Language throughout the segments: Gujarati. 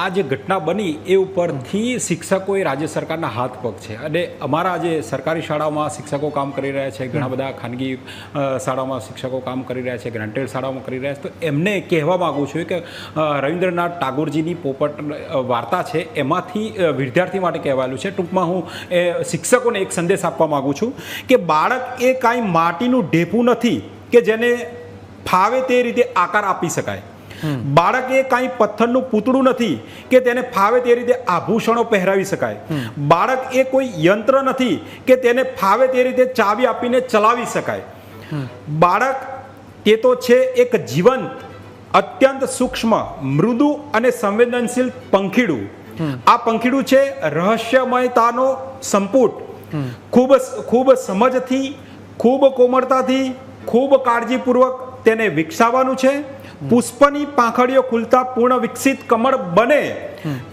આ જે ઘટના બની એ ઉપરથી શિક્ષકોએ રાજ્ય સરકારના હાથ પગ છે અને અમારા જે સરકારી શાળાઓમાં શિક્ષકો કામ કરી રહ્યા છે, ઘણા બધા ખાનગી શાળાઓમાં શિક્ષકો કામ કરી રહ્યા છે, ગ્રાન્ટેડ શાળાઓમાં કરી રહ્યા છે, તો એમને કહેવા માગું છું કે રવિન્દ્રનાથ ટાગોરજીની પોપટ વાર્તા છે એમાંથી વિદ્યાર્થી માટે કહેવાયેલું છે. ટૂંકમાં હું એ શિક્ષકોને એક સંદેશ આપવા માગું છું કે બાળક એ કાંઈ માટીનું ઢેફું નથી કે જેને ફાવે તે રીતે આકાર આપી શકાય. બાળક એ કાંઈ પથ્થરનું પૂતળું નથી કે તેને ફાવે તે રીતે આભૂષણો પહેરાવી શકાય. બાળક એ કોઈ યંત્ર નથી કે તેને ફાવે તે રીતે ચાવી આપીને ચલાવી શકાય. બાળક તે તો છે એક જીવંત, અત્યંત સૂક્ષ્મ, મૃદુ અને સંવેદનશીલ પંખીડું. આ પંખીડું છે રહસ્યમયતાનો સંપુટ. ખૂબ સમજથી, ખૂબ કોમળતાથી, ખૂબ કાળજીપૂર્વક તેને વિકસાવવાનું છે. પુષ્પની પાંખડીઓ ખુલતા પૂર્ણ વિકસિત કમળ બને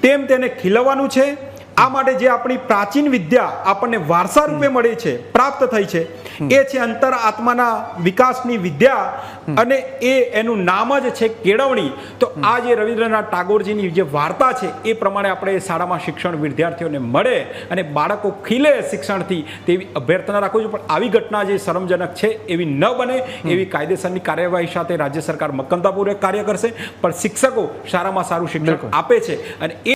તેમ તેને ખીલવવાનું છે. આ માટે જે આપણી પ્રાચીન વિદ્યા આપણને વારસા રૂપે મળી છે, પ્રાપ્ત થઈ છે, એ છે અંતર આત્માના વિકાસની વિદ્યા અને એનું નામ જ છે કેળવણી. તો આ જે રવિન્દ્રનાથ ટાગોરજીની જે વાર્તા છે એ પ્રમાણે આપણે શાળામાં શિક્ષણ વિદ્યાર્થીઓને મળે અને બાળકો ખીલે શિક્ષણથી તેવી અભ્યર્થના રાખું છું. પણ આવી ઘટના જે શરમજનક છે એવી ન બને એવી કાયદેસરની કાર્યવાહી સાથે રાજ્ય સરકાર મક્કમતાપૂર્વક કાર્ય કરશે. પણ શિક્ષકો શાળામાં સારું શિક્ષણ આપે છે અને